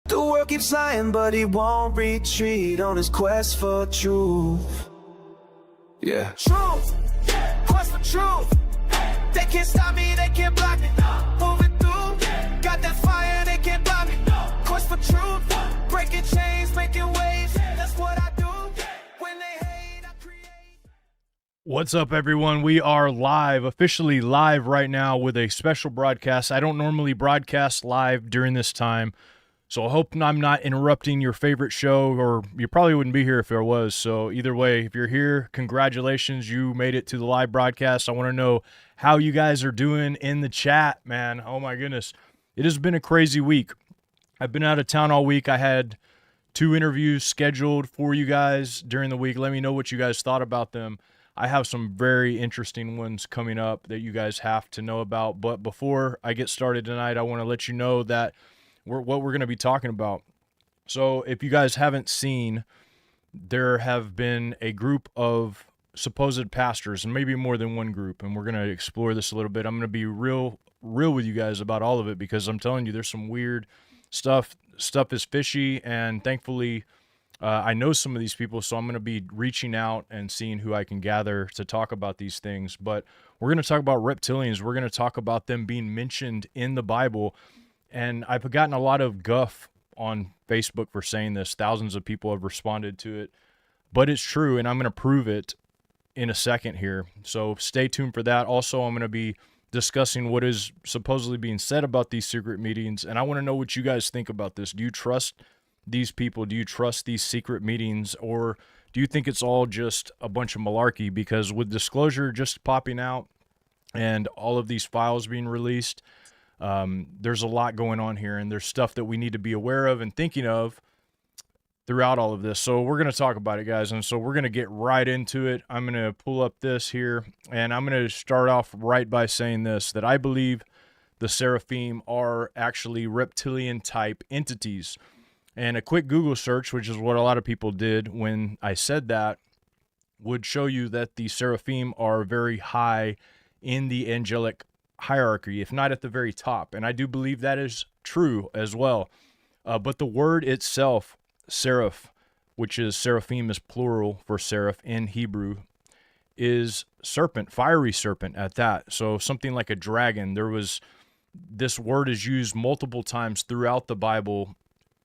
The world keeps lying, but he won't retreat on his quest for truth. Yeah. Truth, quest for truth. They can't stop me, they can't block me. Moving through, got that fire, they can't block me. Quest for truth, breaking chains, making waves. That's what I do. When they hate, I create. What's up, everyone? We are live, officially live right now with a special broadcast. I don't normally broadcast live during this time, so I hope I'm not interrupting your favorite show, or you probably wouldn't be here if there was. So either way, if you're here, congratulations, you made it to the live broadcast. I want to know how you guys are doing in the chat, man. Oh my goodness. It has been a crazy week. I've been out of town all week. I had 2 interviews scheduled for you guys during the week. Let me know what you guys thought about them. I have some very interesting ones coming up that you guys have to know about. But before I get started tonight, I want to let you know that what we're going to be talking about. So if you guys haven't seen, there have been a group of supposed pastors, and maybe more than one group, and we're going to explore this a little bit. I'm going to be real with you guys about all of it, because I'm telling you, there's some weird stuff. Stuff is fishy, and thankfully I know some of these people, so I'm going to be reaching out and seeing who I can gather to talk about these things. But we're going to talk about reptilians. We're going to talk about them being mentioned in the Bible. And I've gotten a lot of guff on Facebook for saying this. Thousands of people have responded to it. But it's true, and I'm going to prove it in a second here. So stay tuned for that. Also, I'm going to be discussing what is supposedly being said about these secret meetings. And I want to know what you guys think about this. Do you trust these people? Do you trust these secret meetings? Or do you think it's all just a bunch of malarkey? Because with disclosure just popping out and all of these files being released, there's a lot going on here, and there's stuff that we need to be aware of and thinking of throughout all of this. So we're going to talk about it, guys, and so we're going to get right into it. I'm going to pull up this here, and I'm going to start off right by saying this, that I believe the Seraphim are actually reptilian-type entities. And a quick Google search, which is what a lot of people did when I said that, would show you that the Seraphim are very high in the angelic hierarchy, if not at the very top. And I do believe that is true as well. But the word itself, seraph, which is seraphim is plural for seraph in Hebrew, is serpent, fiery serpent at that. So something like a dragon. This word is used multiple times throughout the Bible,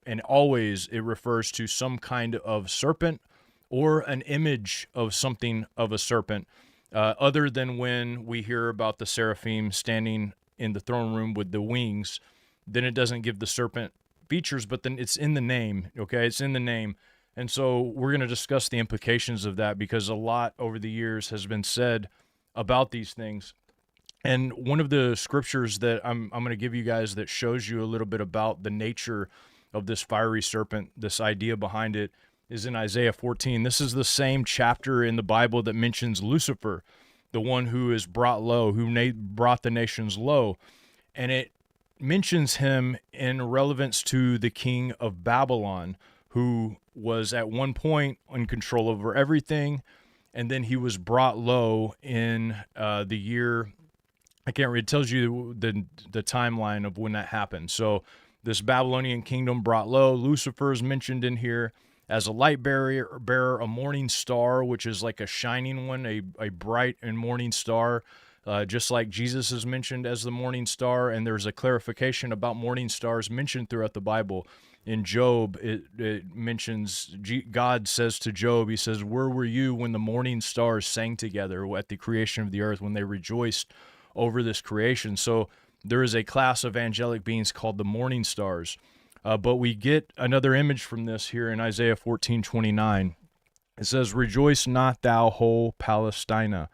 and always it refers to some kind of serpent or an image of something of a serpent. Other than when we hear about the seraphim standing in the throne room with the wings, then it doesn't give the serpent features, but then it's in the name, okay? It's in the name. And so we're going to discuss the implications of that, because a lot over the years has been said about these things. And one of the scriptures that I'm going to give you guys that shows you a little bit about the nature of this fiery serpent, this idea behind it, is in Isaiah 14. This is the same chapter in the Bible that mentions Lucifer, the one who is brought low, who brought the nations low. And it mentions him in relevance to the king of Babylon, who was at one point in control over everything, and then he was brought low in the year, I can't read, it tells you the timeline of when that happened. So this Babylonian kingdom brought low. Lucifer is mentioned in here as a light bearer, a morning star, which is like a shining one, a bright and morning star, just like Jesus is mentioned as the morning star. And there's a clarification about morning stars mentioned throughout the Bible. In Job, it mentions, God says to Job, he says, "Where were you when the morning stars sang together at the creation of the earth, when they rejoiced over this creation?" So there is a class of angelic beings called the morning stars. But we get another image from this here in Isaiah 14:29. It says, "Rejoice not thou whole Palestine,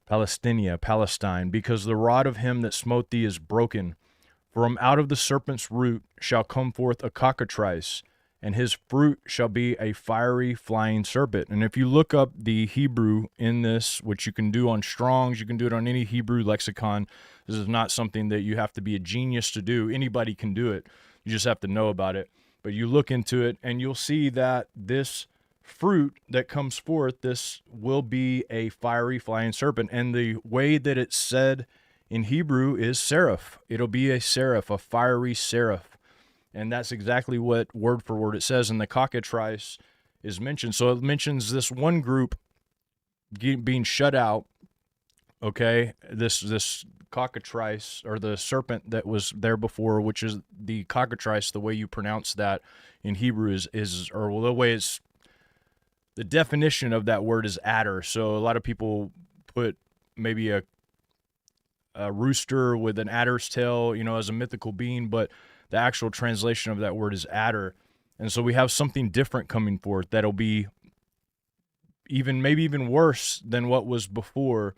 because the rod of him that smote thee is broken. From out of the serpent's root shall come forth a cockatrice, and his fruit shall be a fiery flying serpent." And if you look up the Hebrew in this, which you can do on Strong's, you can do it on any Hebrew lexicon. This is not something that you have to be a genius to do. Anybody can do it. You just have to know about it. But you look into it, and you'll see that this fruit that comes forth, this will be a fiery flying serpent. And the way that it's said in Hebrew is seraph. It'll be a seraph, a fiery seraph. And that's exactly what word for word it says. And the cockatrice is mentioned. So it mentions this one group being shut out. Okay, this cockatrice, or the serpent that was there before, which is the cockatrice. The way you pronounce that in Hebrew is or well, the way it's, the definition of that word is adder. So a lot of people put maybe a rooster with an adder's tail, as a mythical being, but the actual translation of that word is adder. And so we have something different coming forth that'll be maybe even worse than what was before.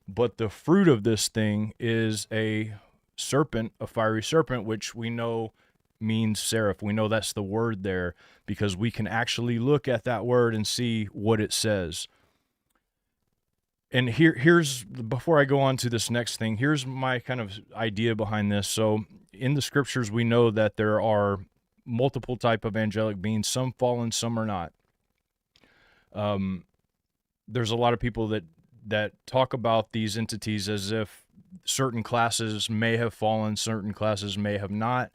But the fruit of this thing is a serpent, a fiery serpent, which we know means seraph. We know that's the word there because we can actually look at that word and see what it says. And here's, before I go on to this next thing, here's my kind of idea behind this. So in the scriptures, we know that there are multiple type of angelic beings, some fallen, some are not. There's a lot of people that talk about these entities as if certain classes may have fallen, certain classes may have not,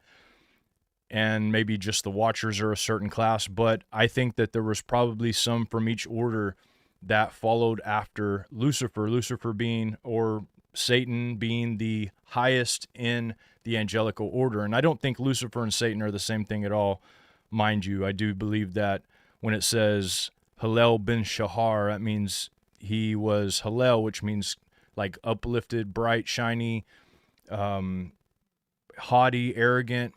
and maybe just the Watchers are a certain class. But I think that there was probably some from each order that followed after Lucifer, Lucifer being, or Satan being, the highest in the angelical order. And I don't think Lucifer and Satan are the same thing at all, mind you. I do believe that when it says Hillel ben Shahar, that means he was Hillel, which means like uplifted, bright, shiny, haughty, arrogant.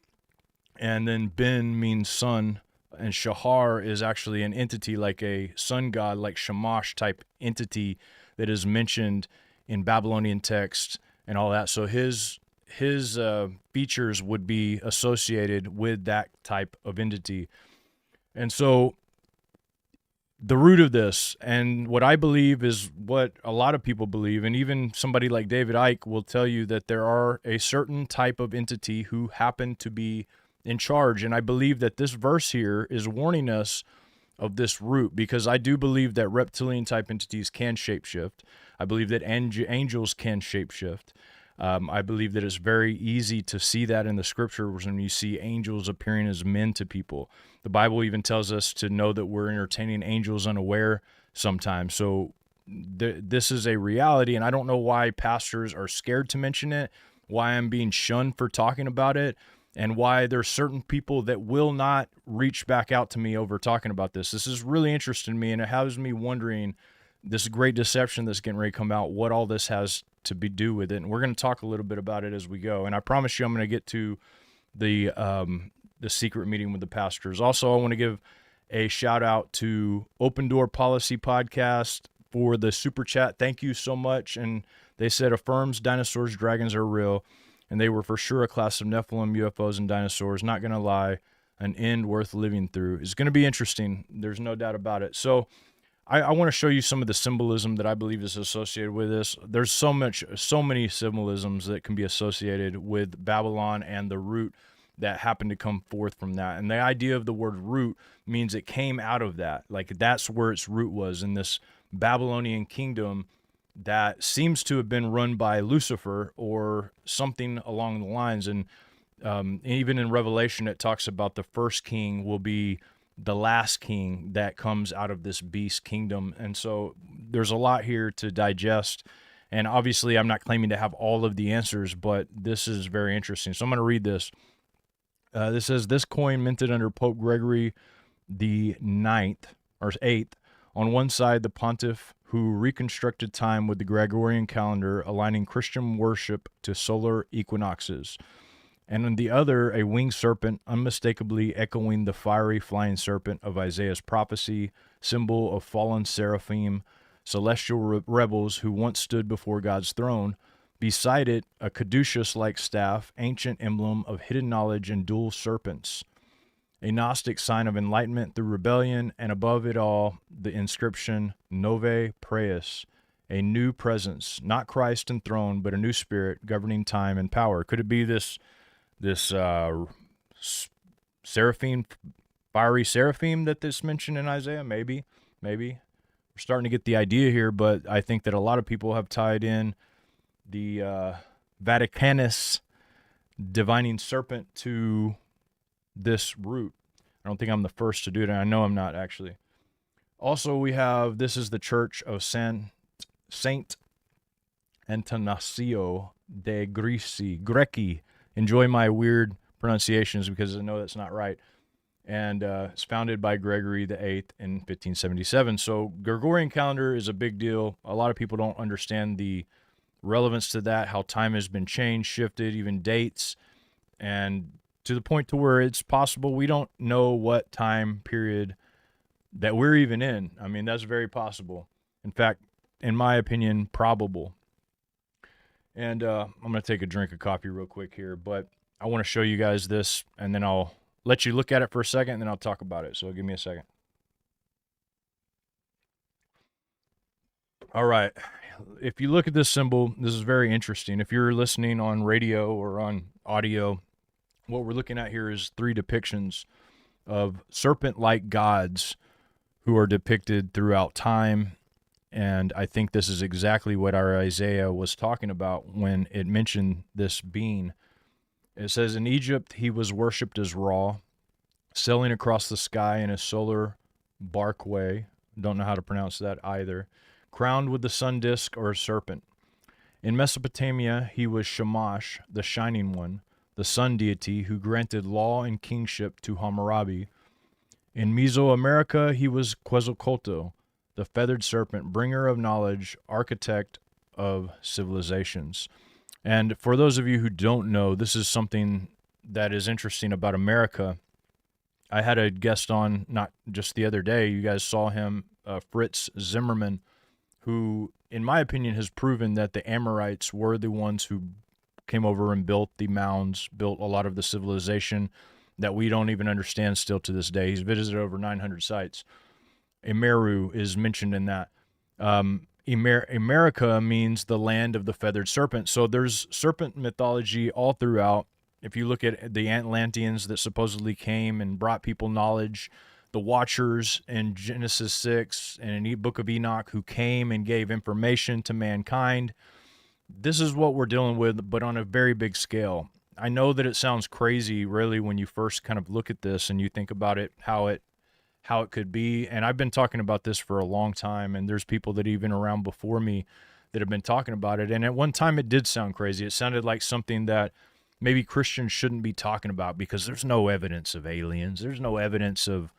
And then Ben means sun, and Shahar is actually an entity like a sun god, like Shamash type entity that is mentioned in Babylonian text and all that. So his features would be associated with that type of entity. And so the root of this, and what I believe is what a lot of people believe, and even somebody like David Icke will tell you, that there are a certain type of entity who happen to be in charge. And I believe that this verse here is warning us of this root, because I do believe that reptilian type entities can shapeshift. I believe that angels can shapeshift. I believe that it's very easy to see that in the scriptures when you see angels appearing as men to people. The Bible even tells us to know that we're entertaining angels unaware sometimes. So this is a reality, and I don't know why pastors are scared to mention it, why I'm being shunned for talking about it, and why there's certain people that will not reach back out to me over talking about this. This is really interesting to me, and it has me wondering, this great deception that's getting ready to come out, what all this has to do with it. And we're going to talk a little bit about it as we go. And I promise you I'm going to get to the secret meeting with the pastors. Also, I want to give a shout out to Open Door Policy Podcast for the super chat. Thank you so much. And they said affirms dinosaurs, dragons are real. And they were for sure a class of Nephilim, UFOs, and dinosaurs. Not going to lie, an end worth living through. It's going to be interesting. There's no doubt about it. So I want to show you some of the symbolism that I believe is associated with this. There's so many symbolisms that can be associated with Babylon and the root that happened to come forth from that. And the idea of the word root means it came out of that. Like that's where its root was, in this Babylonian kingdom that seems to have been run by Lucifer or something along the lines. And even in Revelation, it talks about the first king will be the last king that comes out of this beast kingdom. And so there's a lot here to digest. And obviously, I'm not claiming to have all of the answers, but this is very interesting. So I'm going to read this. This says, this coin minted under Pope Gregory the 8th. On one side, the pontiff who reconstructed time with the Gregorian calendar, aligning Christian worship to solar equinoxes. And on the other, a winged serpent, unmistakably echoing the fiery flying serpent of Isaiah's prophecy, symbol of fallen seraphim, celestial rebels who once stood before God's throne. Beside it, a caduceus-like staff, ancient emblem of hidden knowledge and dual serpents, a Gnostic sign of enlightenment through rebellion, and above it all, the inscription, Nove Preus, a new presence, not Christ enthroned, but a new spirit governing time and power. Could it be this seraphim, fiery seraphim that this mentioned in Isaiah? Maybe. We're starting to get the idea here, but I think that a lot of people have tied in the Vaticanus divining serpent to this route. I don't think I'm the first to do it, and I know I'm not actually. Also, we have, this is the Church of Saint Antanasio de Greci. Enjoy my weird pronunciations because I know that's not right. And it's founded by Gregory the Eighth in 1577. So Gregorian calendar is a big deal. A lot of people don't understand the relevance to that, how time has been changed, shifted, even dates, and to the point to where it's possible we don't know what time period that we're even in. I mean, that's very possible. In fact, in my opinion, probable. And I'm going to take a drink of coffee real quick here, but I want to show you guys this, and then I'll let you look at it for a second, and then I'll talk about it. So give me a second. All right. If you look at this symbol, this is very interesting. If you're listening on radio or on audio, what we're looking at here is 3 depictions of serpent-like gods who are depicted throughout time. And I think this is exactly what our Isaiah was talking about when it mentioned this being. It says, in Egypt, he was worshipped as Ra, sailing across the sky in a solar barkway. Don't know how to pronounce that either. Crowned with the sun disk or a serpent. In Mesopotamia, he was Shamash, the shining one, the sun deity who granted law and kingship to Hammurabi. In Mesoamerica, he was Quetzalcoatl, the feathered serpent, bringer of knowledge, architect of civilizations. And for those of you who don't know, this is something that is interesting about America. I had a guest on not just the other day. You guys saw him, Fritz Zimmerman, who, in my opinion, has proven that the Amorites were the ones who came over and built the mounds, built a lot of the civilization that we don't even understand still to this day. He's visited over 900 sites. Emeru is mentioned in that. America means the land of the feathered serpent. So there's serpent mythology all throughout. If you look at the Atlanteans that supposedly came and brought people knowledge, the Watchers in Genesis 6 and in the Book of Enoch who came and gave information to mankind, this is what we're dealing with, but on a very big scale. I know that it sounds crazy, really, when you first kind of look at this and you think about it, how it could be. And I've been talking about this for a long time, and there's people that even around before me that have been talking about it. And at one time it did sound crazy. It sounded like something that maybe Christians shouldn't be talking about because there's no evidence of aliens. There's no evidence of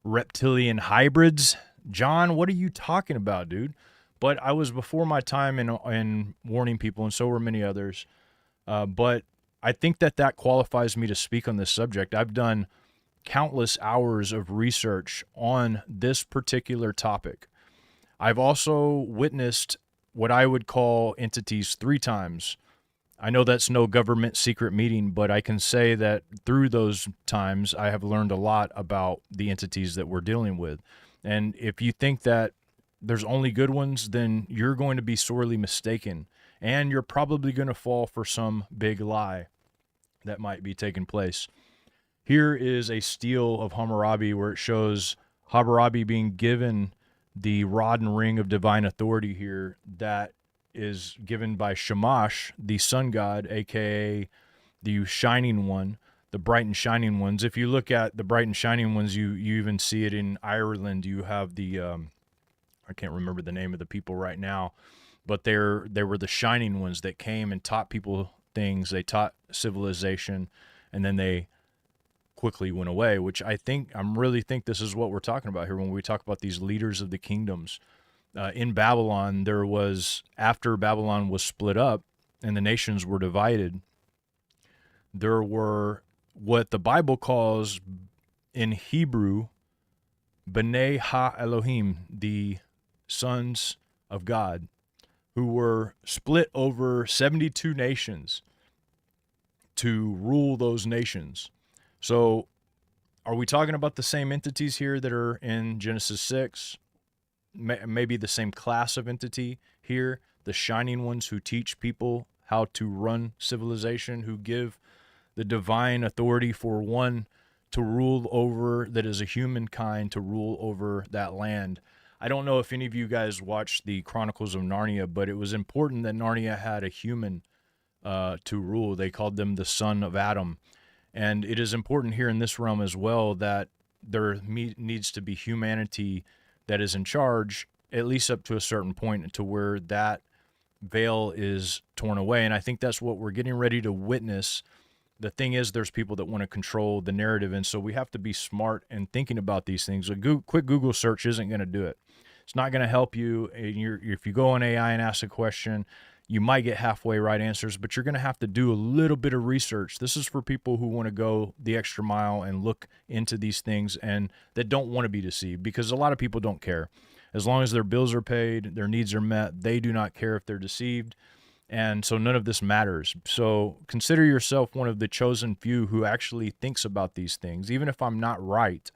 reptilian hybrids. John, what are you talking about, dude? But I was before my time in warning people, and so were many others. But I think that qualifies me to speak on this subject. I've done countless hours of research on this particular topic. I've also witnessed what I would call entities 3 times. I know that's no government secret meeting, but I can say that through those times, I have learned a lot about the entities that we're dealing with. And if you think that there's only good ones, then you're going to be sorely mistaken. And you're probably going to fall for some big lie that might be taking place. Here is a stele of Hammurabi where it shows Hammurabi being given the rod and ring of divine authority here that is given by Shamash, the sun god, a.k.a. the shining one, the bright and shining ones. If you look at the bright and shining ones, you even see it in Ireland. You have the, I can't remember the name of the people right now, but they were the shining ones that came and taught people things. They taught civilization, and then they quickly went away, which I really think this is what we're talking about here when we talk about these leaders of the kingdoms. In Babylon, after Babylon was split up and the nations were divided, there were what the Bible calls in Hebrew, B'nai Ha-Elohim, the sons of God, who were split over 72 nations to rule those nations. So are we talking about the same entities here that are in Genesis 6? Maybe the same class of entity here, the shining ones who teach people how to run civilization, who give the divine authority for one to rule over that is a humankind to rule over that land. I don't know if any of you guys watched the Chronicles of Narnia, but it was important that Narnia had a human to rule. They called them the son of Adam. And it is important here in this realm as well that there needs to be humanity that is in charge, at least up to a certain point, to where that veil is torn away. And I think that's what we're getting ready to witness. The thing is, there's people that want to control the narrative, and so we have to be smart in thinking about these things. A quick Google search isn't going to do it. It's not going to help you. If you go on AI and ask a question, you might get halfway right answers, but you're going to have to do a little bit of research. This is for people who want to go the extra mile and look into these things and that don't want to be deceived, because a lot of people don't care. As long as their bills are paid, their needs are met, they do not care if they're deceived. And so none of this matters. So consider yourself one of the chosen few who actually thinks about these things. Even if I'm not right,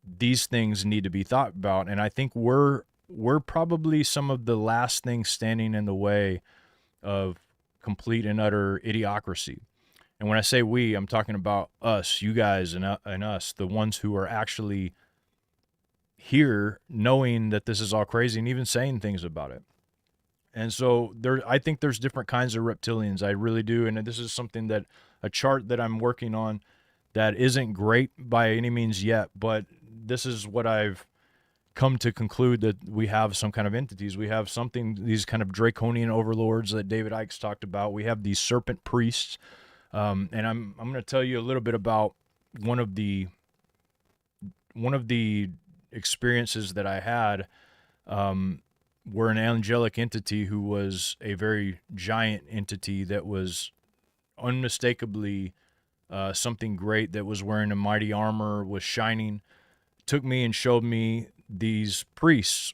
these things need to be thought about. And I think we're probably some of the last things standing in the way of complete and utter idiocracy. And when I say we, I'm talking about us, you guys, and us, the ones who are actually here knowing that this is all crazy and even saying things about it. And so I think there's different kinds of reptilians. I really do. And this is something that a chart that I'm working on that isn't great by any means yet, but this is what I've come to conclude, that we have some kind of entities. We have these kind of draconian overlords that David Icke's talked about. We have these serpent priests. And I'm going to tell you a little bit about one of the experiences that I had, were an angelic entity who was a very giant entity that was unmistakably something great, that was wearing a mighty armor, was shining, took me and showed me these priests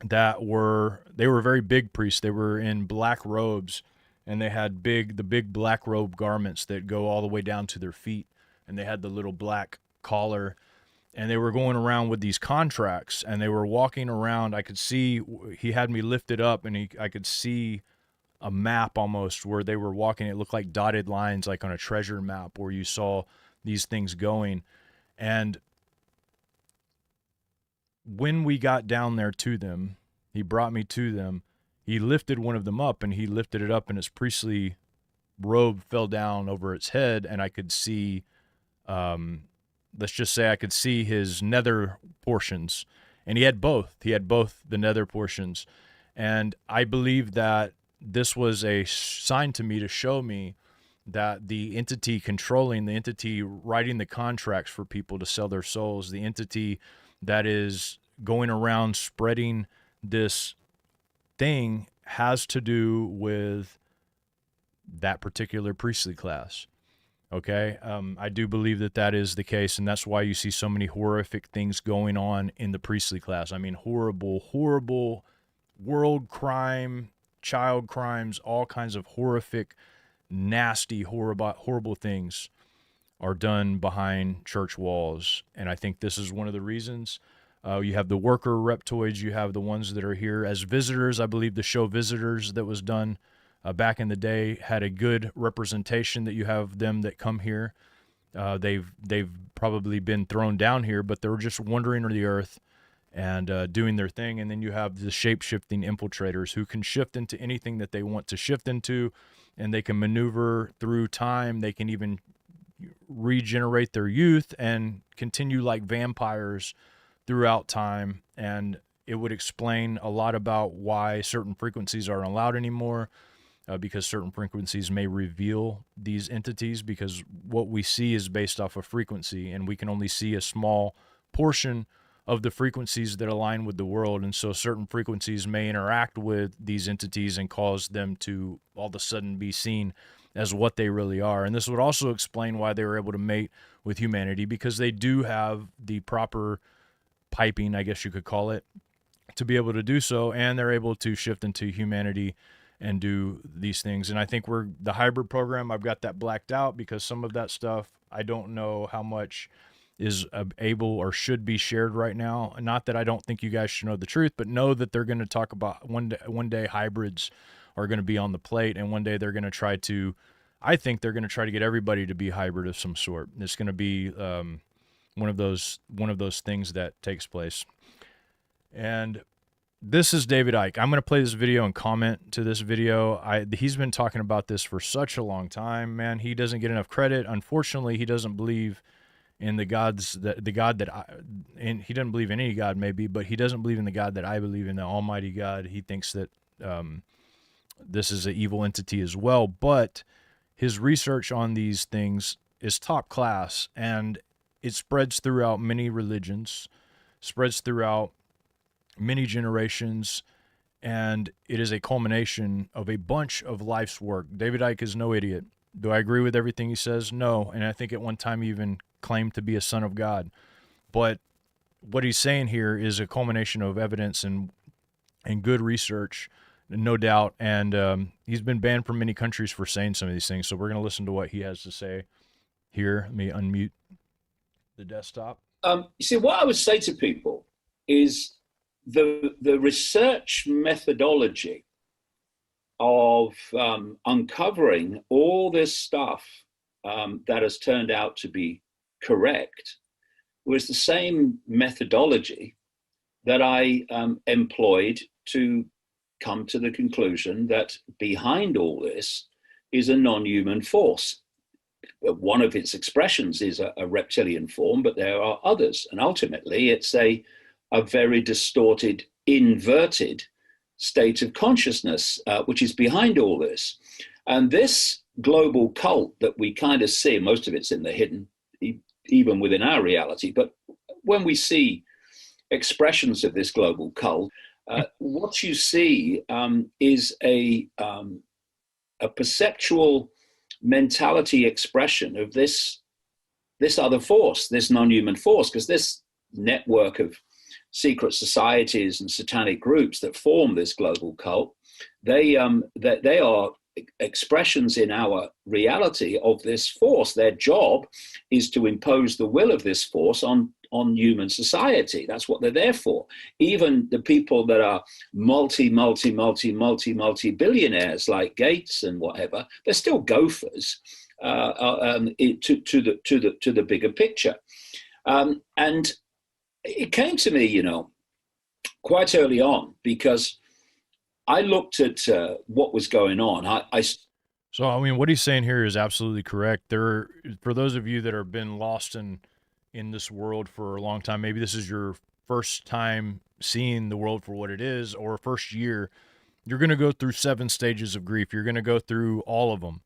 they were very big priests. They were in black robes, and they had the big black robe garments that go all the way down to their feet, and they had the little black collar. And they were going around with these contracts, and they were walking around. I could see, he had me lifted up, and I could see a map almost where they were walking. It looked like dotted lines, like on a treasure map where you saw these things going. And when we got down there to them, he brought me to them. He lifted one of them up, and he lifted it up, and its priestly robe fell down over its head, and I could see, let's just say I could see his nether portions, and he had both. He had both the nether portions. And I believe that this was a sign to me to show me that the entity controlling, the entity writing the contracts for people to sell their souls, the entity that is going around spreading this thing has to do with that particular priestly class. Okay, I do believe that is the case, and that's why you see so many horrific things going on in the priestly class. I mean, horrible world crime, child crimes, all kinds of horrific, nasty, horrible things are done behind church walls. And I think this is one of the reasons. You have the worker reptoids, you have the ones that are here as visitors. I believe the show Visitors that was done back in the day had a good representation, that you have them that come here. They've probably been thrown down here, but they were just wandering the earth and doing their thing. And then you have the shape-shifting infiltrators who can shift into anything that they want to shift into, and they can maneuver through time. They can even regenerate their youth and continue like vampires throughout time. And it would explain a lot about why certain frequencies aren't allowed anymore. Because certain frequencies may reveal these entities, because what we see is based off of frequency, and we can only see a small portion of the frequencies that align with the world. And so certain frequencies may interact with these entities and cause them to all of a sudden be seen as what they really are. And this would also explain why they were able to mate with humanity, because they do have the proper piping, I guess you could call it, to be able to do so, and they're able to shift into humanity and do these things. And I think the hybrid program, I've got that blacked out, because some of that stuff, I don't know how much is able or should be shared right now. Not that I don't think you guys should know the truth, but know that they're going to talk about one day hybrids are going to be on the plate, and one day they're going to try to, I think they're going to try to get everybody to be hybrid of some sort. It's going to be one of those things that takes place. And This is David Icke. I'm going to play this video and comment to this video. He's been talking about this for such a long time, man. He doesn't get enough credit. Unfortunately, he doesn't believe in the gods that he doesn't believe in any God maybe, but he doesn't believe in the God that I believe in, the Almighty God. He thinks that this is an evil entity as well, but his research on these things is top class, and it spreads throughout many religions, spreads throughout many generations, and it is a culmination of a bunch of life's work. David Icke is no idiot. Do I agree with everything he says? No, and I think at one time he even claimed to be a son of God. But what he's saying here is a culmination of evidence and good research, no doubt, and he's been banned from many countries for saying some of these things, so we're going to listen to what he has to say here. Let me unmute the desktop. You see, what I would say to people is the research methodology of uncovering all this stuff that has turned out to be correct was the same methodology that I employed to come to the conclusion that behind all this is a non-human force. One of its expressions is a reptilian form, but there are others. And ultimately, it's a very distorted, inverted state of consciousness, which is behind all this. And this global cult that we kind of see, most of it's in the hidden, even within our reality. But when we see expressions of this global cult, what you see is a perceptual mentality expression of this other force, this non-human force, because this network of secret societies and satanic groups that form this global cult, they are expressions in our reality of this force. Their job is to impose the will of this force on human society. That's what they're there for. Even the people that are multi-billionaires like Gates and whatever, they're still gophers to the bigger picture. And it came to me, quite early on, because I looked at what was going on. So, I mean, what he's saying here is absolutely correct. For those of you that have been lost in this world for a long time, maybe this is your first time seeing the world for what it is, or first year, you're going to go through 7 stages of grief. You're going to go through all of them.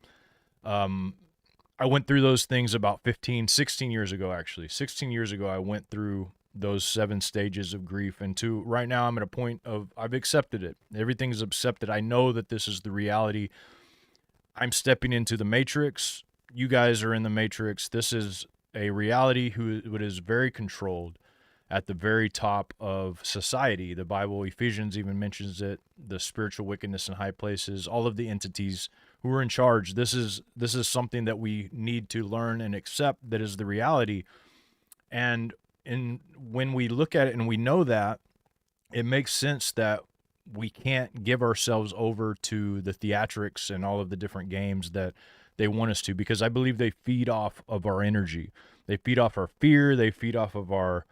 I went through those things about 16 years ago, actually. 16 years ago, I went through those 7 stages of grief. And right now, I'm at a point of, I've accepted it. Everything's accepted. I know that this is the reality. I'm stepping into the matrix. You guys are in the matrix. This is a reality that is very controlled at the very top of society. The Bible, Ephesians even mentions it, the spiritual wickedness in high places, all of the entities who are in charge. This is something that we need to learn and accept, that is the reality. And when we look at it and we know that, it makes sense that we can't give ourselves over to the theatrics and all of the different games that they want us to, because I believe they feed off of our energy. They feed off our fear. They feed off of our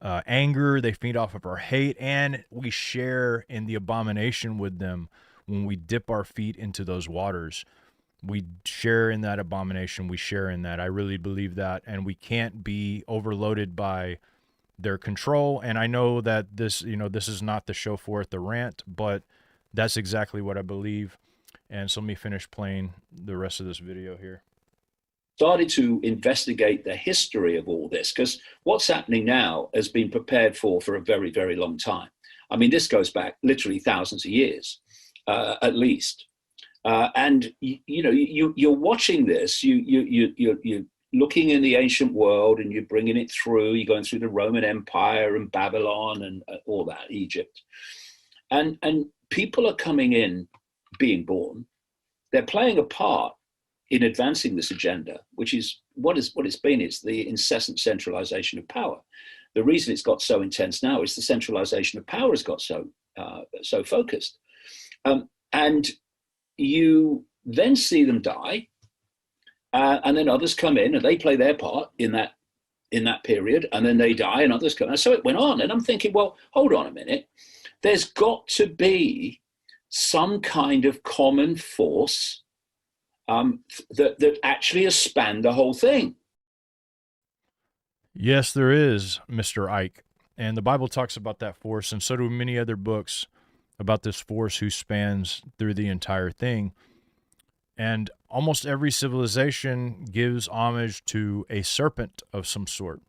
anger. They feed off of our hate. And we share in the abomination with them when we dip our feet into those waters. We share in that abomination. We share in that. I really believe that. And we can't be overloaded by their control. And I know that this is not the show for it, the rant, but that's exactly what I believe. And so let me finish playing the rest of this video here. Started to investigate the history of all this, because what's happening now has been prepared for a very, very long time. I mean, this goes back literally thousands of years, at least. And you're watching this. You're looking in the ancient world, and you're bringing it through. You're going through the Roman Empire and Babylon and all that, Egypt, and people are coming in, being born. They're playing a part in advancing this agenda, which is what it's been. It's the incessant centralization of power. The reason it's got so intense now is the centralization of power has got so focused, and you then see them die, and then others come in and they play their part in that in that period, and then they die and others come. And so it went on. And I'm thinking, well, hold on a minute. There's got to be some kind of common force that actually has spanned the whole thing. Yes, there is, Mr. Ike. And the Bible talks about that force, and so do many other books about this force who spans through the entire thing. And almost every civilization gives homage to a serpent of some sort.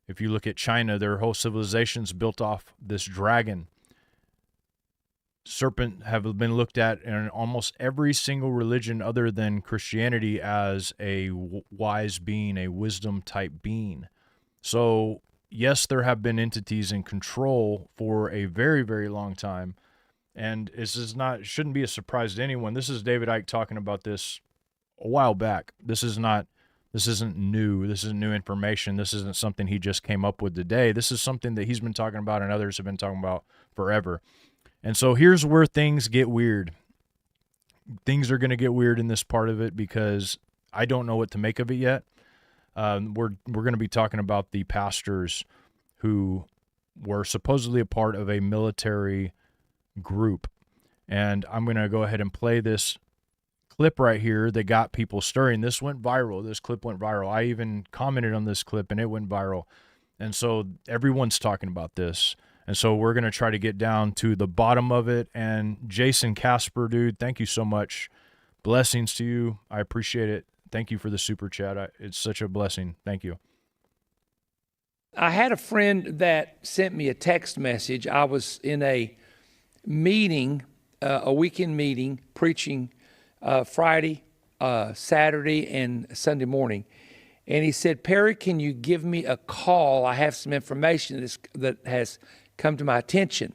If you look at China, their whole civilization's built off this dragon. Serpent have been looked at in almost every single religion other than Christianity as a wise being, a wisdom type being. So yes, there have been entities in control for a very, very long time. And this is not, shouldn't be a surprise to anyone. This is David Icke talking about this a while back. This isn't new. This isn't new information. This isn't something he just came up with today. This is something that he's been talking about and others have been talking about forever. And so here's where things get weird. Things are going to get weird in this part of it because I don't know what to make of it yet. We're going to be talking about the pastors who were supposedly a part of a military group. And I'm going to go ahead and play this clip right here that got people stirring. This went viral. This clip went viral. I even commented on this clip and it went viral. And so everyone's talking about this. And so we're going to try to get down to the bottom of it. And Jason Casper, dude, thank you so much. Blessings to you. I appreciate it. Thank you for the super chat. It's such a blessing. Thank you. I had a friend that sent me a text message. I was in a meeting, a weekend meeting, preaching Friday, Saturday, and Sunday morning. And he said, Perry, can you give me a call? I have some information that has come to my attention.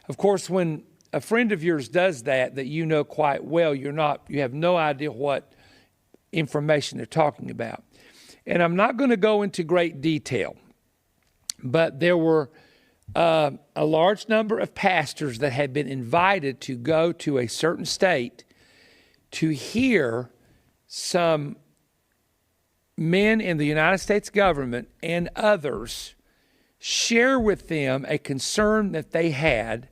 Of course, when a friend of yours does that you know quite well, you have no idea what information they're talking about. And I'm not going to go into great detail, but there were a large number of pastors that had been invited to go to a certain state to hear some men in the United States government and others share with them a concern that they had.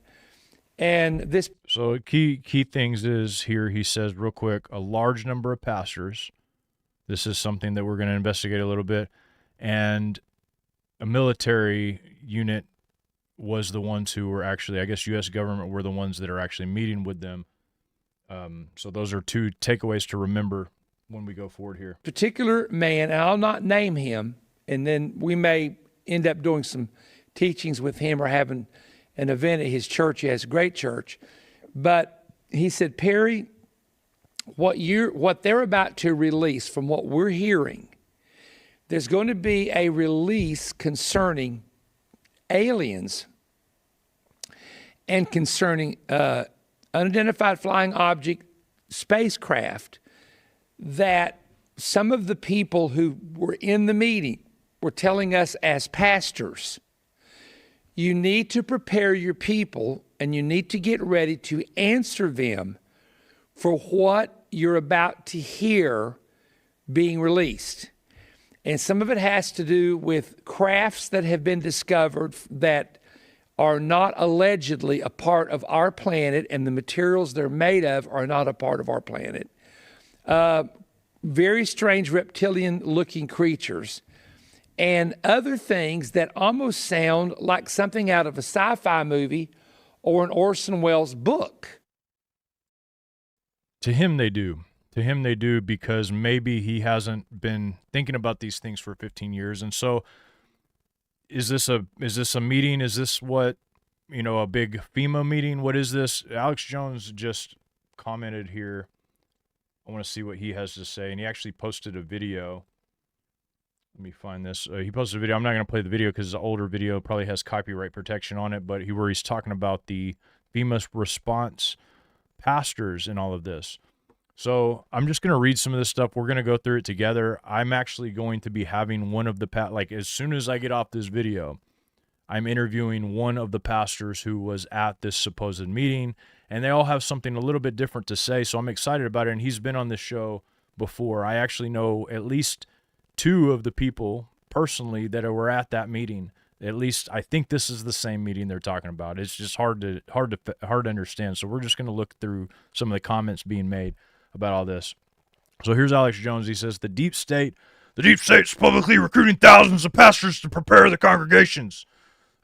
And this. So key things is here, he says real quick, a large number of pastors. This is something that we're going to investigate a little bit. And a military unit was the ones who were actually, I guess U.S. government were the ones that are actually meeting with them. So those are two takeaways to remember when we go forward here. Particular man, and I'll not name him, and then we may end up doing some teachings with him or having an event at his church. He has a great church. But he said, Perry, what they're about to release, from what we're hearing, there's going to be a release concerning aliens and concerning unidentified flying object spacecraft, that some of the people who were in the meeting were telling us as pastors, you need to prepare your people and you need to get ready to answer them for what you're about to hear being released. And some of it has to do with crafts that have been discovered that are not allegedly a part of our planet, and the materials they're made of are not a part of our planet. Very strange reptilian-looking creatures, and other things that almost sound like something out of a sci-fi movie or an Orson Welles book. To him, they do. To him, they do, because maybe he hasn't been thinking about these things for 15 years. And so is this a meeting? Is this what, a big FEMA meeting? What is this? Alex Jones just commented here. I want to see what he has to say. And he actually posted a video. Let me find this. He posted a video. I'm not going to play the video because it's an older video. Probably has copyright protection on it. But where he's talking about the FEMA response pastors and all of this. So I'm just going to read some of this stuff. We're going to go through it together. I'm actually going to be having one of the, as soon as I get off this video, I'm interviewing one of the pastors who was at this supposed meeting, and they all have something a little bit different to say, so I'm excited about it, and he's been on this show before. I actually know at least two of the people personally that were at that meeting. At least I think this is the same meeting they're talking about. It's just hard to understand. So we're just going to look through some of the comments being made about all this. So here's Alex Jones. He says, the deep state's publicly recruiting thousands of pastors to prepare the congregations.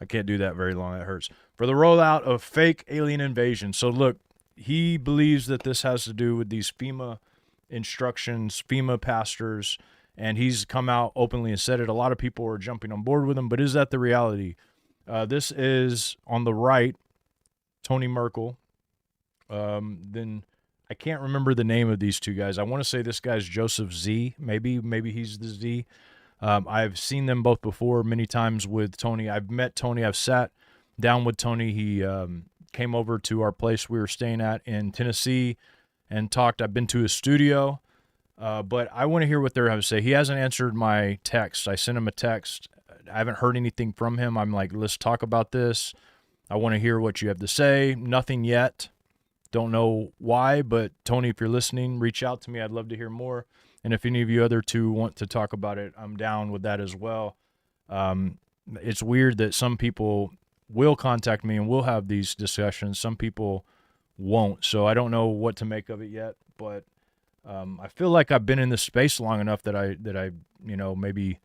I can't do that very long. That hurts. For the rollout of fake alien invasion. So look, he believes that this has to do with these FEMA instructions, FEMA pastors, and he's come out openly and said it. A lot of people are jumping on board with him, but is that the reality? This is on the right, Tony Merkel. Then I can't remember the name of these two guys. I want to say this guy's Joseph Z. Maybe he's the Z. I've seen them both before many times with Tony. I've met Tony. I've sat down with Tony. He came over to our place we were staying at in Tennessee and talked. I've been to his studio, but I want to hear what they have to say. He hasn't answered my text. I sent him a text. I haven't heard anything from him. I'm like, let's talk about this. I want to hear what you have to say. Nothing yet. Don't know why, but Tony, if you're listening, reach out to me. I'd love to hear more. And if any of you other two want to talk about it, I'm down with that as well. It's weird that some people will contact me and we'll have these discussions. Some people won't. So I don't know what to make of it yet, but I feel like I've been in this space long enough that I maybe,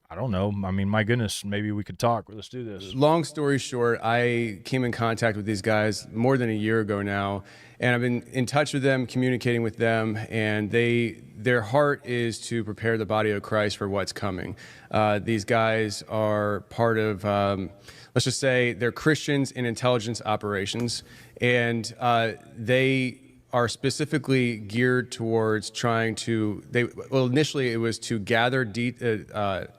I don't know. I mean, my goodness, maybe we could talk. Let's do this. Long story short, I came in contact with these guys more than a year ago now, and I've been in touch with them, communicating with them, and their heart is to prepare the body of Christ for what's coming. These guys are part of, let's just say, they're Christians in intelligence operations, and they are specifically geared towards trying to, initially it was to gather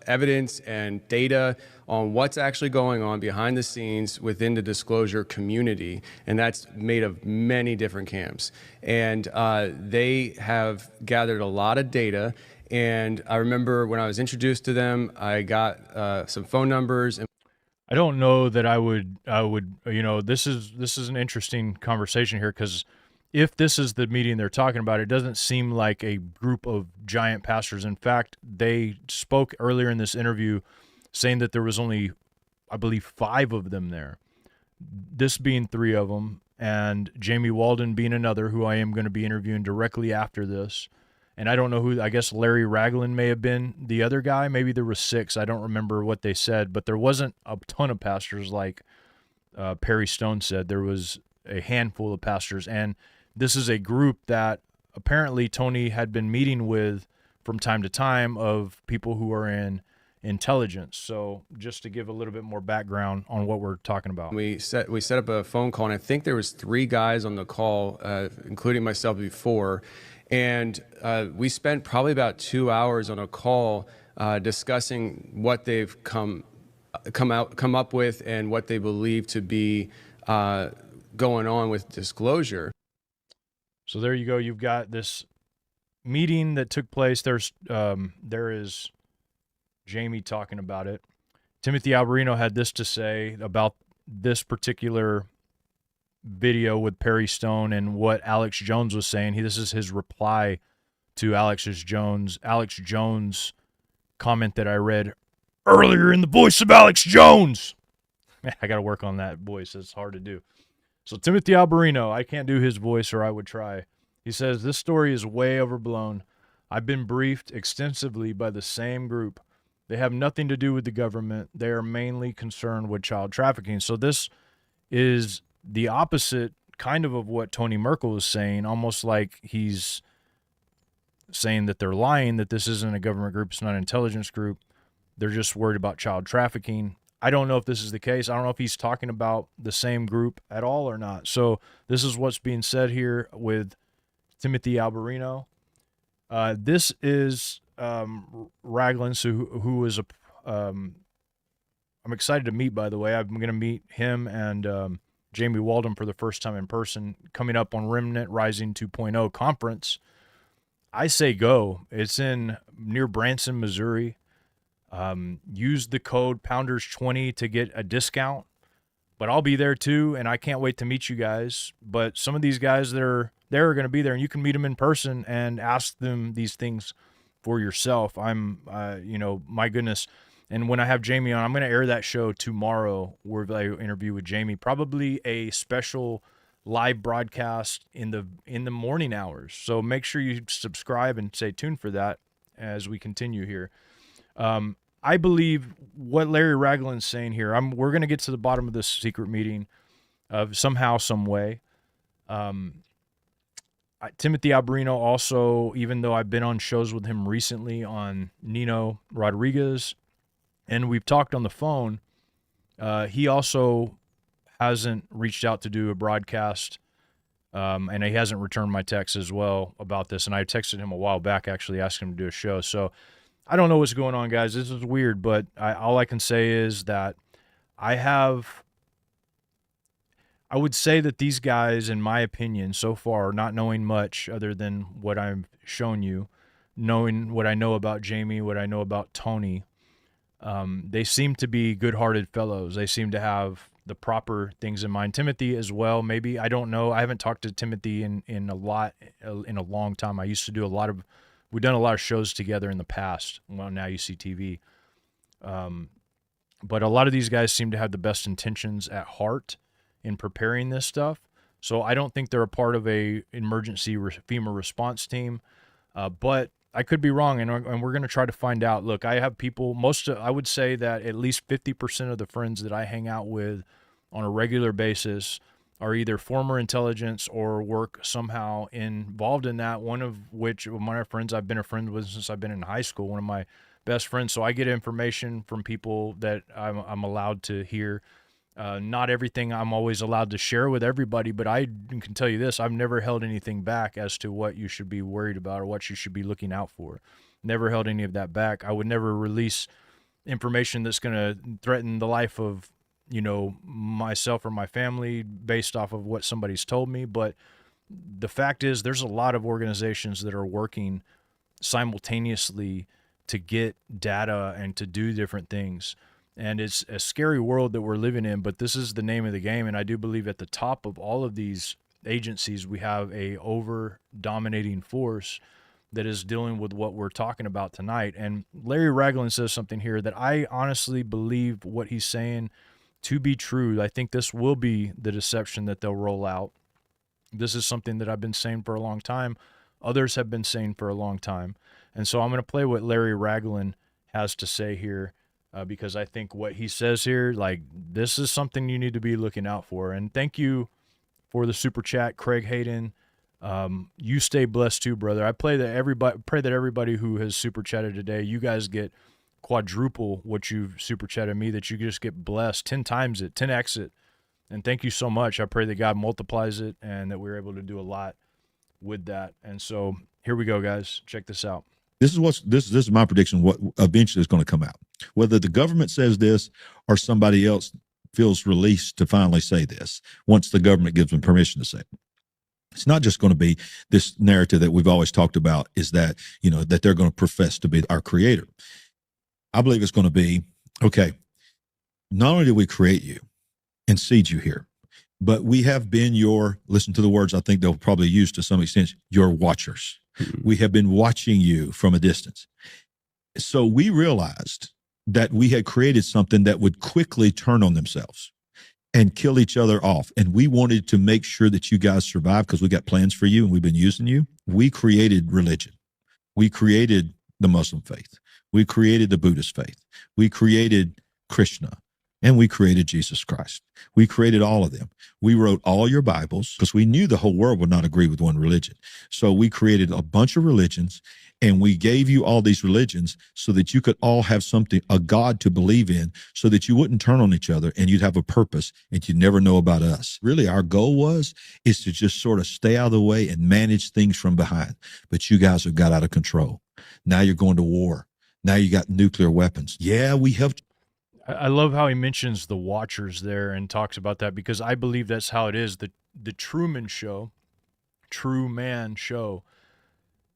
evidence and data on what's actually going on behind the scenes within the disclosure community, and that's made of many different camps. And they have gathered a lot of data, and I remember when I was introduced to them, I got some phone numbers. And I don't know that I would, this is an interesting conversation here, because if this is the meeting they're talking about, it doesn't seem like a group of giant pastors. In fact, they spoke earlier in this interview saying that there was only, I believe, 5 of them there, this being 3 of them, and Jamie Walden being another, who I am going to be interviewing directly after this. And I don't know who, I guess Larry Ragland may have been the other guy. Maybe there was 6. I don't remember what they said, but there wasn't a ton of pastors like Perry Stone said. There was a handful of pastors, and this is a group that apparently Tony had been meeting with from time to time of people who are in intelligence. So just to give a little bit more background on what we're talking about. We set up a phone call, and I think there was 3 guys on the call, including myself before. And we spent probably about 2 hours on a call discussing what they've come up with and what they believe to be going on with disclosure. So there you go. You've got this meeting that took place. There is Jamie talking about it. Timothy Alberino had this to say about this particular video with Perry Stone and what Alex Jones was saying. This is his reply to Alex Jones' comment that I read earlier in the voice of Alex Jones. I got to work on that voice. It's hard to do. So Timothy Alberino, I can't do his voice, or I would try. He says, this story is way overblown. I've been briefed extensively by the same group. They have nothing to do with the government. They are mainly concerned with child trafficking. So this is the opposite kind of what Tony Merkel is saying, almost like he's saying that they're lying, that this isn't a government group, it's not an intelligence group. They're just worried about child trafficking. I don't know if this is the case. I don't know if he's talking about the same group at all or not. So this is what's being said here with Timothy Alberino. This is Ragland, who is I'm excited to meet, by the way. I'm going to meet him and Jamie Walden for the first time in person, coming up on Remnant Rising 2.0 conference. I say go. It's near Branson, Missouri. Use the code Pounders20 to get a discount, but I'll be there too, and I can't wait to meet you guys. But some of these guys that are there are going to be there, and you can meet them in person and ask them these things for yourself. I'm, my goodness. And when I have Jamie on, I'm going to air that show tomorrow where I interview with Jamie, probably a special live broadcast in the morning hours. So make sure you subscribe and stay tuned for that as we continue here. I believe what Larry Ragland's saying here, we're going to get to the bottom of this secret meeting somehow, some way. Timothy Alberino also, even though I've been on shows with him recently on Nino Rodriguez, and we've talked on the phone, he also hasn't reached out to do a broadcast, and he hasn't returned my text as well about this. And I texted him a while back, actually asking him to do a show. So I don't know what's going on, guys. This is weird, but all I can say is that I would say that these guys, in my opinion, so far, not knowing much other than what I've shown you, knowing what I know about Jamie, what I know about Tony, they seem to be good-hearted fellows. They seem to have the proper things in mind. Timothy as well, maybe. I don't know. I haven't talked to Timothy in a long time. I used to do we've done a lot of shows together in the past. Well, now you see TV. But a lot of these guys seem to have the best intentions at heart in preparing this stuff. So I don't think they're a part of a emergency FEMA response team. But I could be wrong, and we're going to try to find out. Look, I have people, I would say that at least 50% of the friends that I hang out with on a regular basis are either former intelligence or work somehow involved in that, one of my friends I've been a friend with since I've been in high school, one of my best friends. So I get information from people that I'm allowed to hear. Not everything I'm always allowed to share with everybody, but I can tell you this, I've never held anything back as to what you should be worried about or what you should be looking out for. Never held any of that back. I would never release information that's going to threaten the life of, myself or my family based off of what somebody's told me. But the fact is there's a lot of organizations that are working simultaneously to get data and to do different things. And it's a scary world that we're living in, but this is the name of the game. And I do believe at the top of all of these agencies, we have a over-dominating force that is dealing with what we're talking about tonight. And Larry Ragland says something here that I honestly believe what he's saying to be true. I think this will be the deception that they'll roll out. This is something that I've been saying for a long time. Others have been saying for a long time. And so I'm going to play what Larry Ragland has to say here. Because I think what he says here, this is something you need to be looking out for. And thank you for the super chat, Craig Hayden. You stay blessed too, brother. I pray that everybody who has super chatted today, you guys get quadruple what you've super chatted me, that you just get blessed 10 times it, 10x it. And thank you so much. I pray that God multiplies it and that we're able to do a lot with that. And so here we go, guys. Check this out. This is my prediction. What eventually is going to come out, whether the government says this or somebody else feels released to finally say this, once the government gives them permission to say it. It's not just going to be this narrative that we've always talked about, is that, that they're going to profess to be our creator. I believe it's going to be, okay, not only did we create you and seed you here, but we have been listen to the words I think they'll probably use to some extent, your watchers. We have been watching you from a distance. So we realized that we had created something that would quickly turn on themselves and kill each other off. And we wanted to make sure that you guys survive because we got plans for you and we've been using you. We created religion. We created the Muslim faith. We created the Buddhist faith. We created Krishna. And we created Jesus Christ. We created all of them. We wrote all your Bibles because we knew the whole world would not agree with one religion. So we created a bunch of religions, and we gave you all these religions so that you could all have something, a God to believe in, so that you wouldn't turn on each other and you'd have a purpose and you'd never know about us. Really, our goal is to just sort of stay out of the way and manage things from behind. But you guys have got out of control. Now you're going to war. Now you got nuclear weapons. Yeah, we have. I love how he mentions the watchers there and talks about that, because I believe that's how it is. The Truman Show, True Man Show,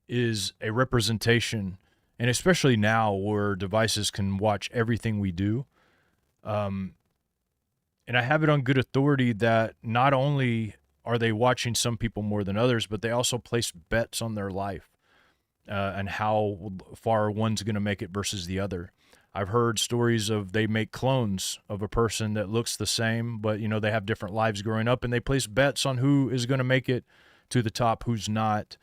is a representation, and especially now where devices can watch everything we do. And I have it on good authority that not only are they watching some people more than others, but they also place bets on their life. and how far one's going to make it versus the other. I've heard stories of they make clones of a person that looks the same, but they have different lives growing up, and they place bets on who is going to make it to the top, who's not,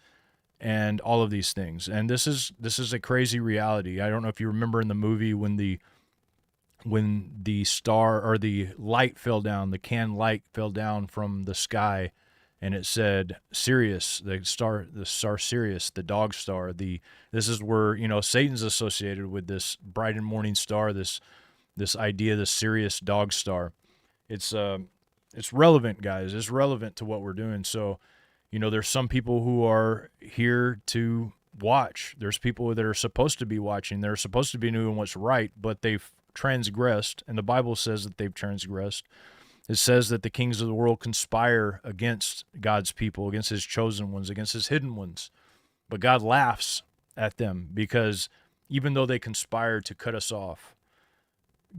and all of these things. And this is a crazy reality. I don't know if you remember in the movie when the star or the light fell down, the can light fell down from the sky, and it said Sirius, the star Sirius, the dog star. This is where Satan's associated with this bright and morning star, this idea, this Sirius dog star. It's relevant, guys. It's relevant to what we're doing. So, there's some people who are here to watch. There's people that are supposed to be watching. They're supposed to be doing what's right, but they've transgressed, and the Bible says that they've transgressed. It says that the kings of the world conspire against God's people, against his chosen ones, against his hidden ones. But God laughs at them because even though they conspire to cut us off,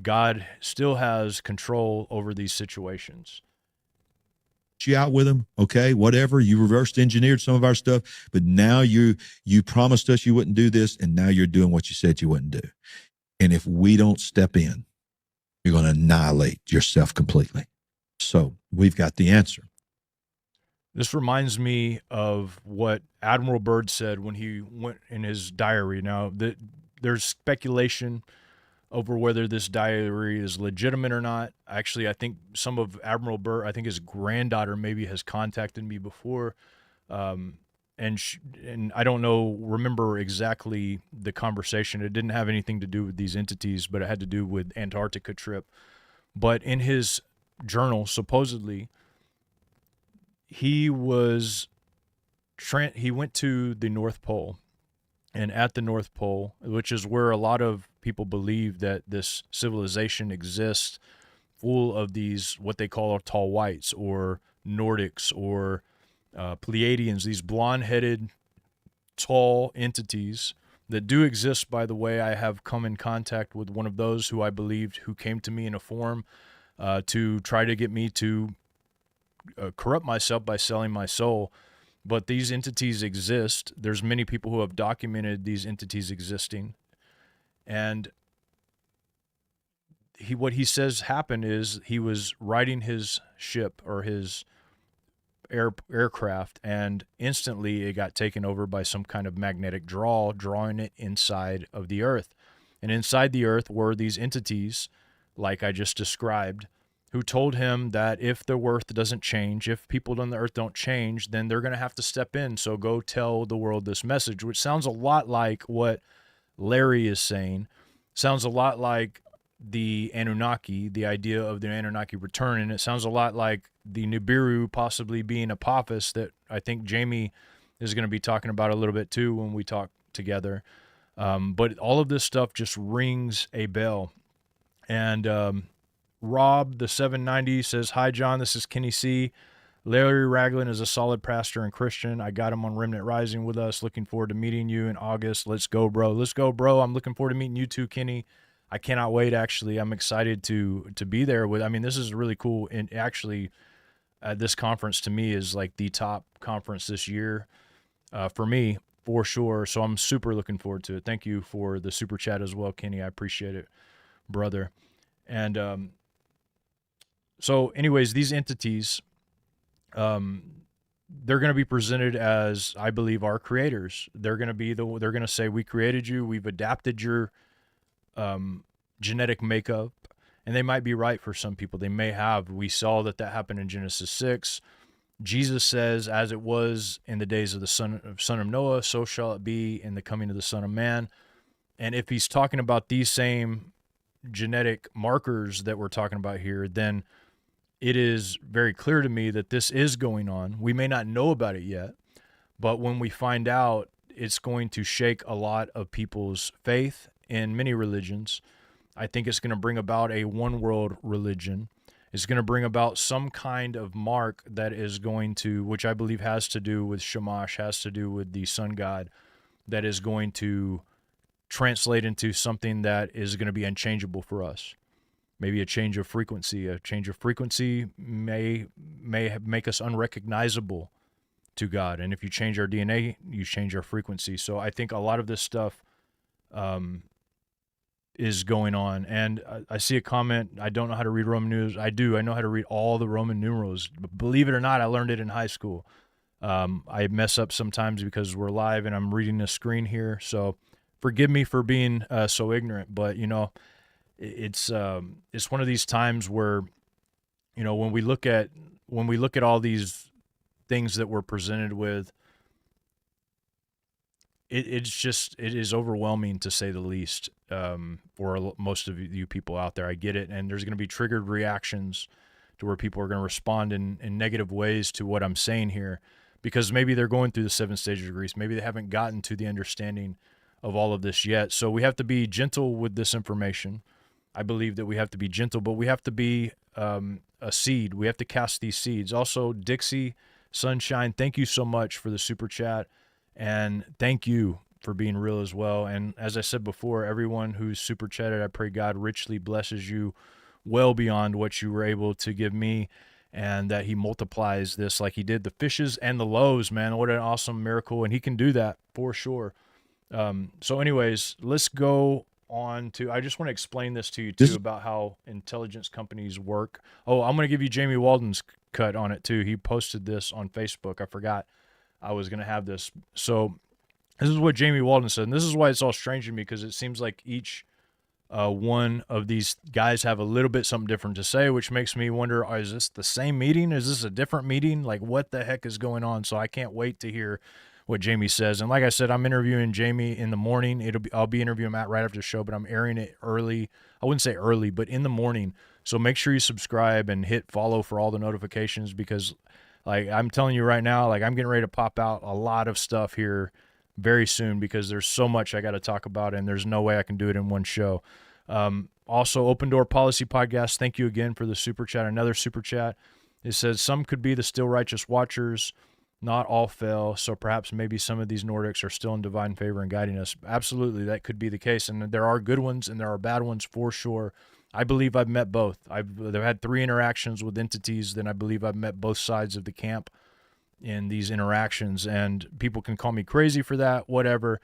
God still has control over these situations. You out with them, okay, whatever. You reversed engineered some of our stuff, but now you promised us you wouldn't do this, and now you're doing what you said you wouldn't do. And if we don't step in, you're going to annihilate yourself completely. So we've got the answer. This reminds me of what Admiral Byrd said when he went in his diary. Now, there's speculation over whether this diary is legitimate or not. Actually, I think some of Admiral Byrd, I think his granddaughter maybe has contacted me before, and I don't remember exactly the conversation. It didn't have anything to do with these entities, but it had to do with Antarctica trip. But in his journal, supposedly, he went to the North Pole, and at the North Pole, which is where a lot of people believe that this civilization exists, full of these what they call tall whites or Nordics or Pleiadians, these blonde-headed, tall entities that do exist. By the way, I have come in contact with one of those who I believed who came to me in a form to try to get me to corrupt myself by selling my soul. But these entities exist. There's many people who have documented these entities existing. And what he says happened is he was riding his ship or his aircraft, and instantly it got taken over by some kind of magnetic drawing it inside of the earth. And inside the earth were these entities, like I just described, who told him that if the earth doesn't change, if people on the earth don't change, then they're going to have to step in. So go tell the world this message, which sounds a lot like what Larry is saying. Sounds a lot like the Anunnaki, the idea of the Anunnaki return, and it sounds a lot like the Nibiru possibly being Apophis that I think Jamie is going to be talking about a little bit too when we talk together. But all of this stuff just rings a bell. And Rob, the 790, says, "Hi, John, this is Kenny C. Larry Ragland is a solid pastor and Christian. I got him on Remnant Rising with us. Looking forward to meeting you in August. Let's go, bro. Let's go, bro. I'm looking forward to meeting you too, Kenny. I cannot wait, actually. I'm excited to be there. This is really cool. And actually, this conference to me is like the top conference this year for me, for sure. So I'm super looking forward to it. Thank you for the super chat as well, Kenny. I appreciate it, brother. And so anyways, these entities, they're going to be presented as, I believe, our creators. They're going to say, we created you. We've adapted your genetic makeup, and they might be right for some people. They may have. We saw that happened in Genesis 6. Jesus says, as it was in the days of the son of Noah, so shall it be in the coming of the Son of Man. And if he's talking about these same genetic markers that we're talking about here, then it is very clear to me that this is going on. We may not know about it yet, but when we find out, it's going to shake a lot of people's faith in many religions. I think it's going to bring about a one world religion. It's going to bring about some kind of mark that is going to, which I believe has to do with Shamash, has to do with the sun god, that is going to translate into something that is going to be unchangeable for us. Maybe a change of frequency. A change of frequency may make us unrecognizable to God. And if you change our DNA, you change our frequency. So I think a lot of this stuff is going on. And I see a comment, I don't know how to read Roman numerals. I do. I know how to read all the Roman numerals. But believe it or not, I learned it in high school. I mess up sometimes because we're live and I'm reading the screen here. So forgive me for being so ignorant. But, you know, it's one of these times where, you know, when we look at all these things that we're presented with, it is overwhelming, to say the least, for most of you people out there. I get it, and there's going to be triggered reactions to where people are going to respond in negative ways to what I'm saying here, because maybe they're going through the 7 stages of grief. Maybe they haven't gotten to the understanding of all of this yet. So we have to be gentle with this information. I believe that we have to be gentle, but we have to be a seed. We have to cast these seeds. Also, Dixie Sunshine, thank you so much for the super chat, and thank you for being real as well. And as I said before, everyone who's super chatted, I pray God richly blesses you well beyond what you were able to give me, and that he multiplies this like he did the fishes and the loaves, man. What an awesome miracle. And he can do that for sure. So anyways, let's go on to, I just want to explain this to you too, about how intelligence companies work. Oh, I'm going to give you Jamie Walden's cut on it too. He posted this on Facebook. I forgot I was going to have this. So this is what Jamie Walden said, and this is why it's all strange to me, because it seems like each one of these guys have a little bit something different to say, which makes me wonder, is this the same meeting? Is this a different meeting? Like, what the heck is going on? So I can't wait to hear what Jamie says. And like I said, I'm interviewing Jamie in the morning. I'll be interviewing Matt right after the show, but I'm airing it early. I wouldn't say early, but in the morning. So make sure you subscribe and hit follow for all the notifications, because like I'm telling you right now, like I'm getting ready to pop out a lot of stuff here very soon, because there's so much I got to talk about, and there's no way I can do it in one show. Also, Open Door Policy Podcast, thank you again for the super chat. Another super chat. It says, some could be the still righteous watchers. Not all fell, so perhaps maybe some of these Nordics are still in divine favor and guiding us. Absolutely, that could be the case, and there are good ones and there are bad ones for sure. I believe I've met both. I've had 3 interactions with entities, then I believe I've met both sides of the camp in these interactions, and people can call me crazy for that, whatever.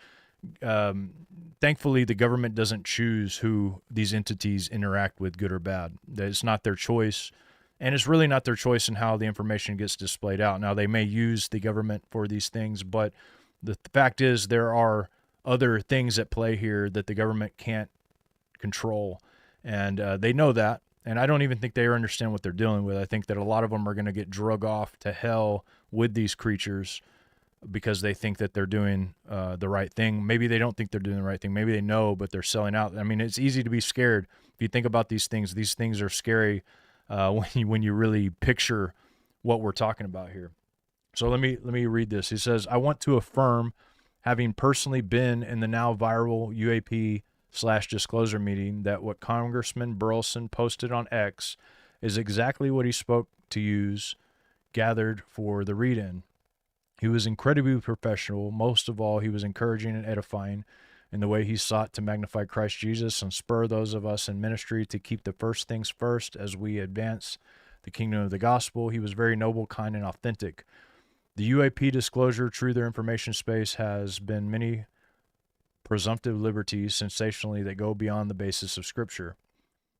Thankfully, the government doesn't choose who these entities interact with, good or bad. It's not their choice. And it's really not their choice in how the information gets displayed out. Now, they may use the government for these things, but the fact is there are other things at play here that the government can't control. And they know that. And I don't even think they understand what they're dealing with. I think that a lot of them are going to get drug off to hell with these creatures because they think that they're doing the right thing. Maybe they don't think they're doing the right thing. Maybe they know, but they're selling out. I mean, it's easy to be scared. If you think about these things are scary. When you really picture what we're talking about here. So let me read this. He says, I want to affirm, having personally been in the now viral UAP/disclosure meeting, that what Congressman Burleson posted on X is exactly what he spoke to use, gathered for the read-in. He was incredibly professional. Most of all, he was encouraging and edifying in the way he sought to magnify Christ Jesus and spur those of us in ministry to keep the first things first as we advance the kingdom of the gospel. He was very noble, kind, and authentic. The UAP disclosure through their information space has been many presumptive liberties sensationally that go beyond the basis of Scripture.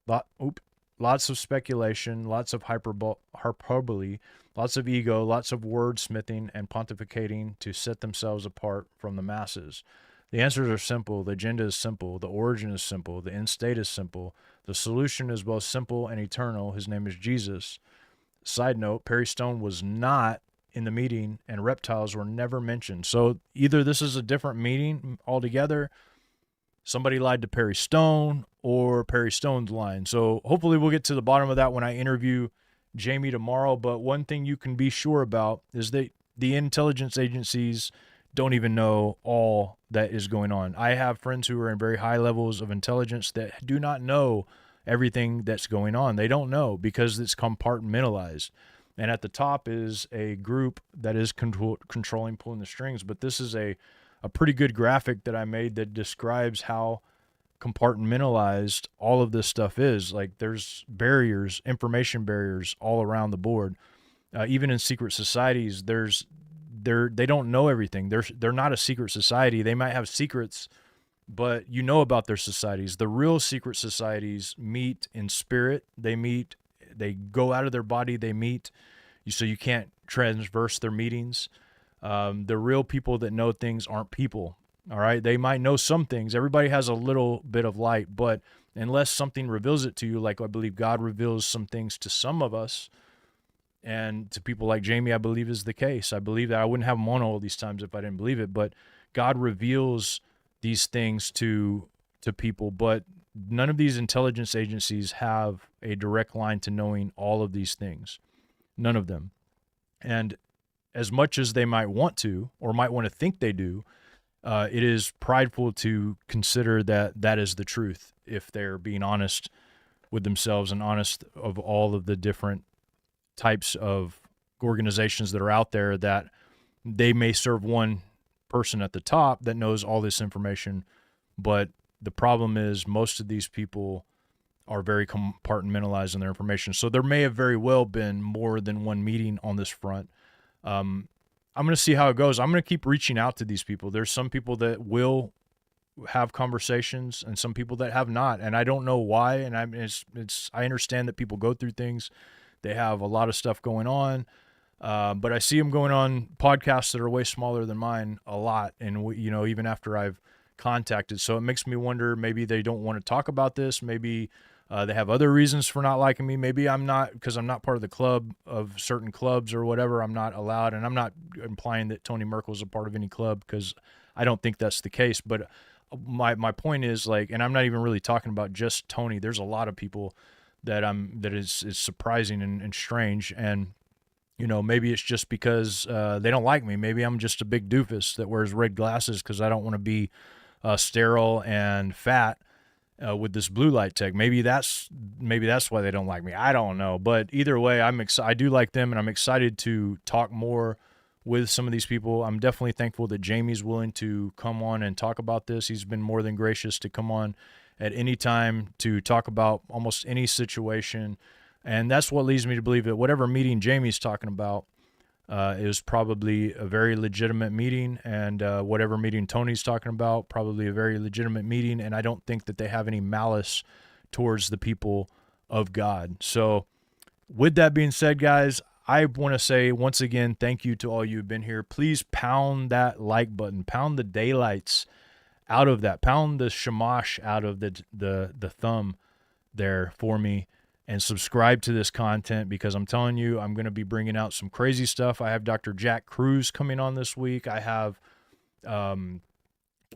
Lots of speculation, lots of hyperbole, lots of ego, lots of wordsmithing and pontificating to set themselves apart from the masses. The answers are simple. The agenda is simple. The origin is simple. The end state is simple. The solution is both simple and eternal. His name is Jesus. Side note, Perry Stone was not in the meeting, and reptiles were never mentioned. So either this is a different meeting altogether, somebody lied to Perry Stone, or Perry Stone's lying. So hopefully we'll get to the bottom of that when I interview Jamie tomorrow. But one thing you can be sure about is that the intelligence agencies don't even know all that is going on. I have friends who are in very high levels of intelligence that do not know everything that's going on. They don't know because it's compartmentalized. And at the top is a group that is controlling, pulling the strings. But this is a pretty good graphic that I made that describes how compartmentalized all of this stuff is. Like, there's barriers, information barriers all around the board. Even in secret societies, there's they don't know everything. They're not a secret society. They might have secrets, but you know about their societies. The real secret societies meet in spirit. They go out of their body, they meet. So you can't transverse their meetings. The real people that know things aren't people. All right. They might know some things. Everybody has a little bit of light, but unless something reveals it to you, like I believe God reveals some things to some of us, and to people like Jamie, I believe is the case. I believe that. I wouldn't have him on all these times if I didn't believe it, but God reveals these things to people, but none of these intelligence agencies have a direct line to knowing all of these things. None of them. And as much as they might want to, or might want to think they do, it is prideful to consider that that is the truth if they're being honest with themselves and honest of all of the different types of organizations that are out there, that they may serve one person at the top that knows all this information. But the problem is most of these people are very compartmentalized in their information. So there may have very well been more than one meeting on this front. I'm going to see how it goes. I'm going to keep reaching out to these people. There's some people that will have conversations and some people that have not. And I don't know why. And I understand that people go through things. They have a lot of stuff going on. But I see them going on podcasts that are way smaller than mine a lot. And, even after I've contacted. So it makes me wonder, maybe they don't want to talk about this. Maybe they have other reasons for not liking me. Maybe I'm not, because I'm not part of the club of certain clubs or whatever. I'm not allowed. And I'm not implying that Tony Merkel's a part of any club, because I don't think that's the case. But my point is, like, and I'm not even really talking about just Tony. There's a lot of people that is surprising and strange. And, maybe it's just because they don't like me. Maybe I'm just a big doofus that wears red glasses because I don't want to be sterile and fat with this blue light tech. Maybe that's why they don't like me. I don't know. But either way, I do like them, and I'm excited to talk more with some of these people. I'm definitely thankful that Jamie's willing to come on and talk about this. He's been more than gracious to come on at any time to talk about almost any situation. And that's what leads me to believe that whatever meeting Jamie's talking about is probably a very legitimate meeting, and whatever meeting Tony's talking about, probably a very legitimate meeting. And I don't think that they have any malice towards the people of God. So with that being said, guys, I want to say once again, thank you to all you who've been here. Please pound that like button, pound the daylights out of that, pound the shamash out of the thumb there for me, and subscribe to this content, because I'm telling you, I'm going to be bringing out some crazy stuff. I have Dr. Jack Cruz coming on this week. I have, can't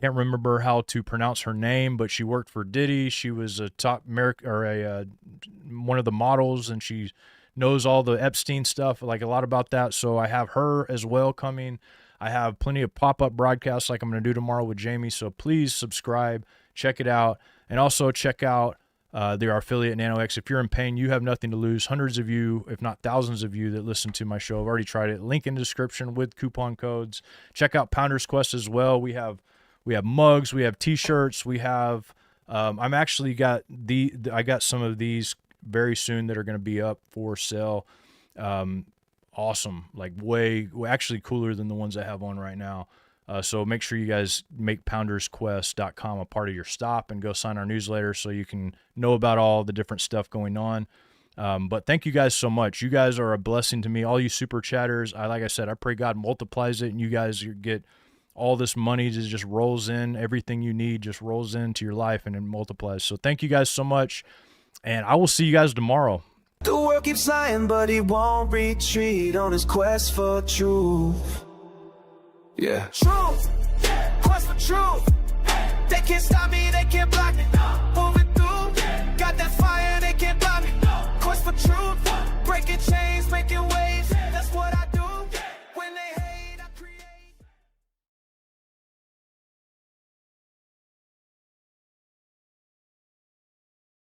remember how to pronounce her name, but she worked for Diddy. She was a top one of the models, and she knows all the Epstein stuff, like a lot about that. So I have her as well coming. I have plenty of pop-up broadcasts like I'm going to do tomorrow with Jamie. So please subscribe, check it out, and also check out their affiliate NanoX. If you're in pain, you have nothing to lose. Hundreds of you, if not thousands of you that listen to my show have already tried it. Link in the description with coupon codes. Check out Pounders Quest as well. We have mugs, we have t-shirts, we have I got some of these very soon that are going to be up for sale. Awesome, like actually cooler than the ones I have on right now. So make sure you guys make poundersquest.com a part of your stop and go sign our newsletter so you can know about all the different stuff going on. But thank you guys so much. You guys are a blessing to me. All you super chatters, like I said, I pray God multiplies it, and you guys get all this money just rolls in. Everything you need just rolls into your life, and it multiplies. So thank you guys so much, and I will see you guys tomorrow. The world keeps lying, but he won't retreat on his quest for truth. Yeah. Truth, quest for truth. They can't stop me, they can't block me. Moving through, got that fire, they can't block me. Quest for truth, breaking chains, making waves.